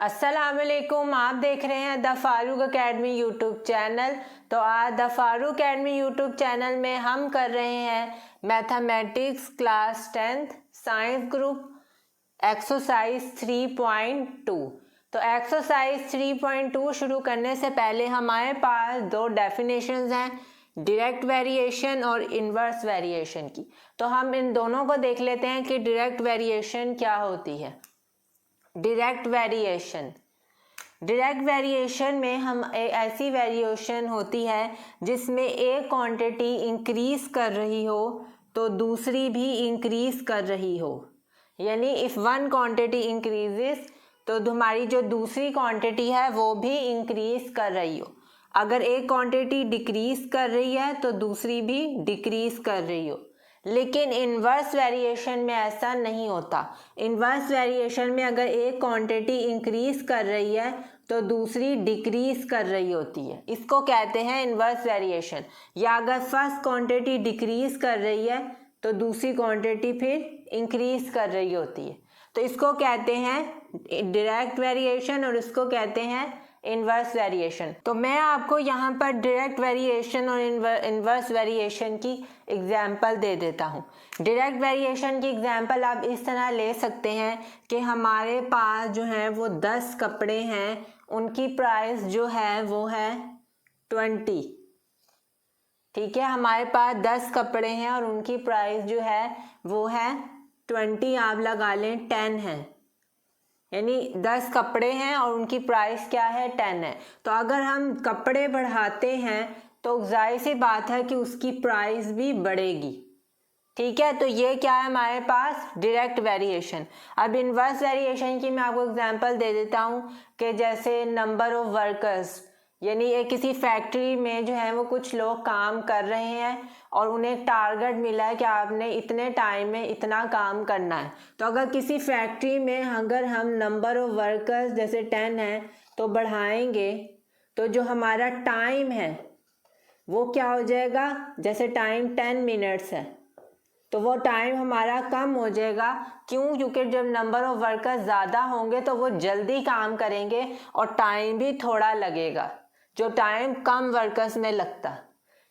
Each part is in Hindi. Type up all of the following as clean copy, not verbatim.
अस्सलामुअलैकुम, आप देख रहे हैं the Farooq academy YouTube channel. तो आज the Farooq academy YouTube channel में हम कर रहे हैं mathematics class 10th science group exercise 3.2। तो एक्सरसाइज 3.2 शुरू करने से पहले हमारे पास दो डेफिनेशंस हैं, डायरेक्ट वेरिएशन और इन्वर्स वेरिएशन की। तो हम इन दोनों को देख लेते हैं कि डायरेक्ट वेरिएशन क्या होती है। डायरेक्ट वेरिएशन में हम ऐसी वेरिएशन होती है जिसमें एक क्वांटिटी इंक्रीज कर रही हो तो दूसरी भी इंक्रीज कर रही हो। यानी इफ़ वन क्वांटिटी इंक्रीजेस तो हमारी जो दूसरी क्वांटिटी है वो भी इंक्रीज कर रही हो। अगर एक क्वांटिटी डिक्रीज कर रही है तो दूसरी भी डिक्रीज कर रही हो। लेकिन इन्वर्स वेरिएशन में ऐसा नहीं होता। इन्वर्स वेरिएशन में अगर एक क्वांटिटी इंक्रीज कर रही है तो दूसरी डिक्रीज कर रही होती है, इसको कहते हैं इन्वर्स वेरिएशन। या अगर फर्स्ट क्वांटिटी डिक्रीज कर रही है तो दूसरी क्वांटिटी फिर इंक्रीज कर रही होती है। तो इसको कहते हैं डायरेक्ट वेरिएशन और इसको कहते हैं इन्वर्स वेरिएशन। तो मैं आपको यहाँ पर डायरेक्ट वेरिएशन और इन्वर्स वेरिएशन की एग्जाम्पल दे देता हूँ। डायरेक्ट वेरिएशन की एग्जाम्पल आप इस तरह ले सकते हैं कि हमारे पास जो है वो 10 कपड़े हैं, उनकी प्राइस जो है वो है 20। ठीक है, हमारे पास 10 कपड़े हैं और उनकी प्राइस जो है वो है 20, आप लगा लें 10 है। यानी 10 कपड़े हैं और उनकी प्राइस क्या है 10 है। तो अगर हम कपड़े बढ़ाते हैं तो जाहिर सी बात है कि उसकी प्राइस भी बढ़ेगी। ठीक है, तो ये क्या है हमारे पास डायरेक्ट वेरिएशन। अब इन्वर्स वेरिएशन की मैं आपको एग्जांपल दे देता हूँ कि जैसे नंबर ऑफ वर्कर्स, यानी एक किसी फैक्ट्री में जो है वो कुछ लोग काम कर रहे हैं और उन्हें एक टारगेट मिला है कि आपने इतने टाइम में इतना काम करना है। तो अगर किसी फैक्ट्री में अगर हम नंबर ऑफ वर्कर्स जैसे 10 है तो बढ़ाएंगे तो जो हमारा टाइम है वो क्या हो जाएगा, जैसे टाइम 10 मिनट्स है तो वो टाइम हमारा कम हो जाएगा। क्यों? क्योंकि जब नंबर ऑफ वर्कर्स ज़्यादा होंगे तो वो जल्दी काम करेंगे और टाइम भी थोड़ा लगेगा, जो टाइम कम वर्कर्स में लगता।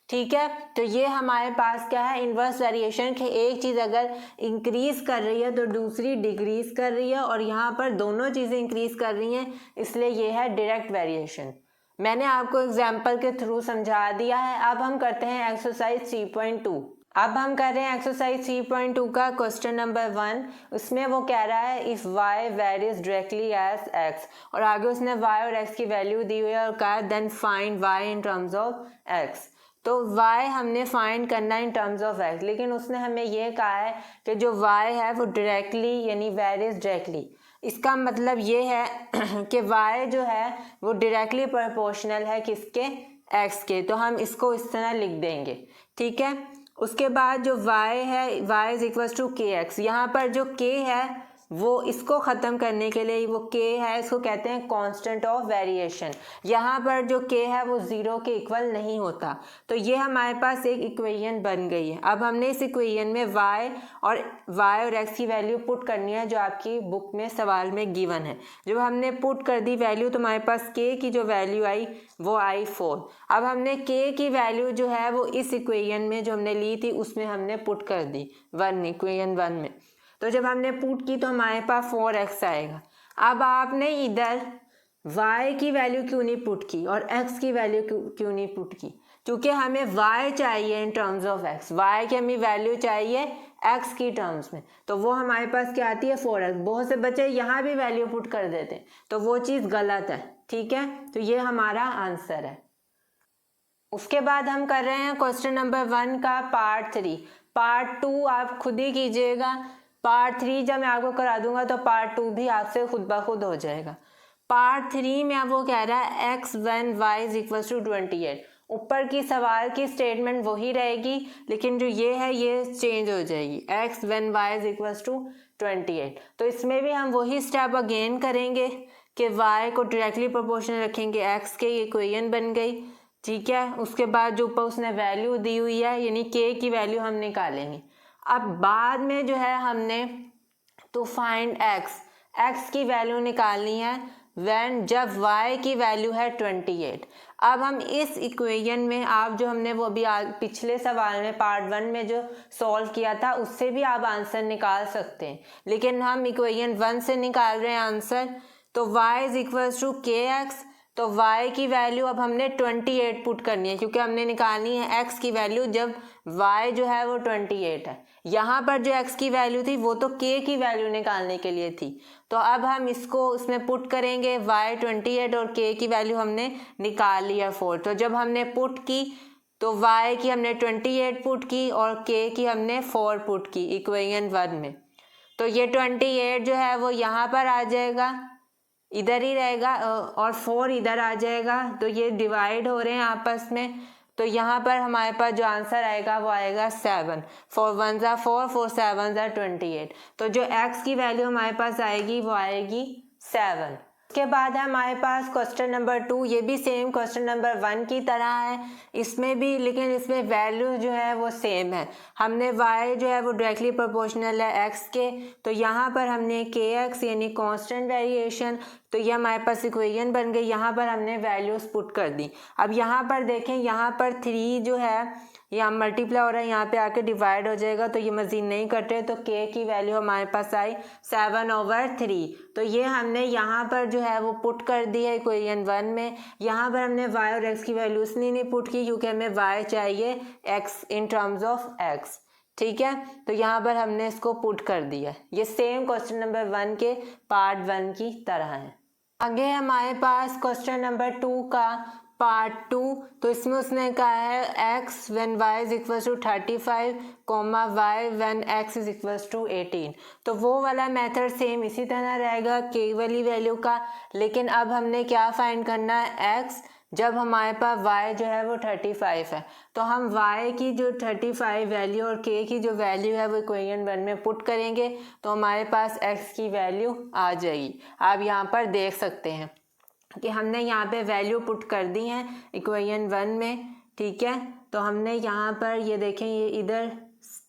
ठीक है, तो ये हमारे पास क्या है इन्वर्स वेरिएशन कि एक चीज़ अगर इंक्रीज कर रही है तो दूसरी डिक्रीज कर रही है और यहाँ पर दोनों चीज़ें इंक्रीज कर रही हैं, इसलिए ये है डायरेक्ट वेरिएशन। मैंने आपको एग्जाम्पल के थ्रू समझा दिया है। अब हम करते हैं एक्सरसाइज 3.2। अब हम कर रहे हैं एक्सरसाइज 3.2 का क्वेश्चन नंबर 1। उसमें वो कह रहा है if y varies directly as x, और आगे उसने y और x की वैल्यू दी हुई है और कहा then find y in terms of x। तो y हमने फाइंड करना इन टर्म्स ऑफ x, लेकिन उसने हमें ये कहा है कि जो y है वो डायरेक्टली यानी वेरीज डायरेक्टली। इसका मतलब ये है कि y जो है वो डायरेक्टली प्रोपोर्शनल है किसके, x के। तो हम इसको इस तरह लिख देंगे। ठीक है, उसके बाद जो y है y इज इक्वल टू के एक्स। यहाँ पर जो k है वो इसको ख़त्म करने के लिए वो k है, इसको कहते हैं कांस्टेंट ऑफ वेरिएशन। यहाँ पर जो k है वो 0 के इक्वल नहीं होता। तो ये हमारे पास एक इक्वेशन बन गई है। अब हमने इस इक्वेशन में y और x की वैल्यू पुट करनी है जो आपकी बुक में सवाल में गिवन है। जब हमने पुट कर दी वैल्यू तो हमारे पास k की जो वैल्यू आई वो आई 4। अब हमने k की वैल्यू जो है वो इस इक्वेशन में जो हमने ली थी उसमें हमने पुट कर दी इक्वेशन 1 में। तो जब हमने पुट की तो हमारे पास 4x आएगा। अब आपने इधर y की वैल्यू क्यों नहीं पुट की और x की वैल्यू क्यों नहीं पुट की? क्योंकि हमें y चाहिए इन टर्म्स ऑफ x, y की हमें वैल्यू चाहिए x की टर्म्स में। तो वो हमारे पास क्या आती है 4x। बहुत से बच्चे यहाँ भी वैल्यू पुट कर देते हैं तो वो चीज़ गलत है। ठीक है, तो ये हमारा आंसर है। उसके बाद हम कर रहे हैं क्वेश्चन नंबर 1 का पार्ट 3। पार्ट 2 आप खुद ही कीजिएगा। पार्ट 3 जब मैं आपको करा दूंगा तो पार्ट 2 भी आपसे खुद ब खुद हो जाएगा। पार्ट 3 में अब वो कह रहा है x when y is equal to 28। ऊपर की सवाल की स्टेटमेंट वही रहेगी लेकिन जो ये है ये चेंज हो जाएगी, x when y is equal to 28। तो इसमें भी हम वही स्टेप अगेन करेंगे कि y को डायरेक्टली प्रोपोर्शनल रखेंगे x के, ये इक्वेशन बन गई। ठीक है, उसके बाद जो ऊपर उसने वैल्यू दी हुई है यानी k की वैल्यू हम निकालेंगे। अब बाद में जो है हमने टू फाइंड x की वैल्यू निकालनी है। व्हेन जब y की वैल्यू है 28। अब हम इस इक्वेशन में आप जो हमने वो अभी पिछले सवाल में पार्ट 1 में जो सॉल्व किया था उससे भी आप आंसर निकाल सकते हैं, लेकिन हम इक्वेशन 1 से निकाल रहे हैं आंसर। तो y is equals to kx, तो y की वैल्यू अब हमने 28 पुट करनी है क्योंकि हमने निकालनी है x की वैल्यू जब y जो है वो 28 है। यहाँ पर जो x की वैल्यू थी वो तो k की वैल्यू निकालने के लिए थी, तो अब हम इसको उसमें पुट करेंगे। y 28 और k की वैल्यू हमने निकाल लिया 4। तो जब हमने पुट की तो y की हमने 28 पुट की और k की हमने 4 पुट की इक्वेशन 1 में। तो ये 28 जो है वो यहाँ पर आ जाएगा, इधर ही रहेगा, और 4 इधर आ जाएगा। तो ये डिवाइड हो रहे हैं आपस में, तो यहाँ पर हमारे पास जो आंसर आएगा वो आएगा 7। 4 1 ज़ा 4, 4 7 ज़ा 28। तो जो x की वैल्यू हमारे पास आएगी वो आएगी 7। उसके बाद है हमारे पास क्वेश्चन नंबर 2। ये भी सेम क्वेश्चन नंबर 1 की तरह है, इसमें भी, लेकिन इसमें वैल्यू जो है वो सेम है। हमने y जो है वो डायरेक्टली प्रोपोर्शनल है x के, तो यहाँ पर हमने kx यानी कांस्टेंट वेरिएशन, तो ये हमारे पास इक्वेशन बन गई। यहाँ पर हमने वैल्यूज पुट कर दी। अब यहाँ पर देखें, यहाँ पर 3 जो है यहाँ मल्टीप्लाई हो रहा है, यहाँ पे आके डिवाइड हो जाएगा, तो ये मजीद नहीं कट रहे, तो k की वैल्यू हमारे पास आई 7/3। तो ये हमने यहाँ पर जो है वो पुट कर दी है इक्वेशन 1 में। यहाँ पर हमने y और x की वैल्यू इसलिए नहीं पुट की क्योंकि हमें y चाहिए x in terms of x, ठीक है। तो यहाँ पर हमने इसको पुट कर दिया। ये सेम क्वेश्चन नंबर 1 के पार्ट 1 की तरह है। आगे हमारे पास क्वेश्चन नंबर 2 का पार्ट 2। तो इसमें उसने कहा है x when y is equals to 35, y when x is equals to 18। तो वो वाला मेथड सेम इसी तरह रहेगा k वाली वैल्यू का, लेकिन अब हमने क्या फाइंड करना है, x जब हमारे पास y जो है वो 35 है। तो हम y की जो 35 वैल्यू और k की जो वैल्यू है वो इक्वेशन 1 में पुट करेंगे, तो हमारे पास x की वैल्यू आ जाएगी। आप यहाँ पर देख सकते हैं कि हमने यहाँ पे वैल्यू पुट कर दी हैं इक्वेशन 1 में, ठीक है। तो हमने यहाँ पर ये देखें, ये इधर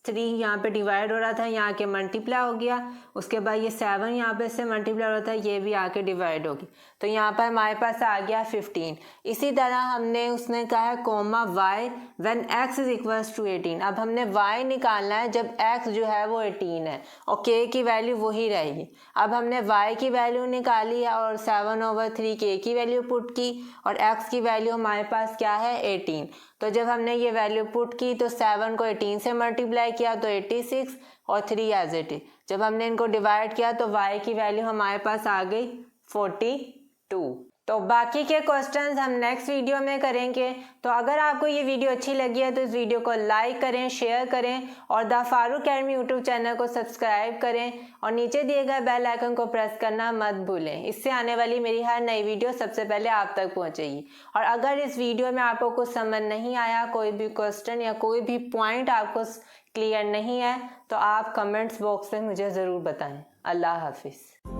3 यहाँ पे डिवाइड हो रहा था, यहाँ के मल्टीप्लाई हो गया। उसके बाद ये 7 यहाँ पे से मल्टीप्लाई हो रहा था, ये भी आके डिवाइड होगी, तो यहाँ पर हमारे पास आ गया 15। इसी तरह हमने उसने कहा है y when x is equals to 18। अब हमने y निकालना है जब x जो है वो 18 है और k की वैल्यू वही रहेगी। अब हमने y की वैल्यू निकाली है और 7/3 k की वैल्यू पुट की और x की वैल्यू हमारे पास क्या है 18। तो जब हमने ये वैल्यू पुट की तो 7 को 18 से मल्टीप्लाई किया तो 86 और 3 एज इट इज। जब हमने इनको डिवाइड किया तो y की वैल्यू हमारे पास आ गई 42। तो बाकी के क्वेश्चंस हम नेक्स्ट वीडियो में करेंगे। तो अगर आपको ये वीडियो अच्छी लगी है तो इस वीडियो को लाइक करें, शेयर करें और the Farooq academy YouTube channel को सब्सक्राइब करें और नीचे दिए गए बेल आइकन को प्रेस करना मत भूलें। इससे आने वाली मेरी हर नई वीडियो सबसे पहले आप तक पहुंचेगी। और अगर इस वीडियो में आपको कुछ समझ नहीं आया, कोई भी क्वेश्चन या कोई भी पॉइंट आपको क्लियर नहीं है, तो आप कमेंट्स बॉक्स में मुझे ज़रूर बताएं। अल्लाह हाफिज़।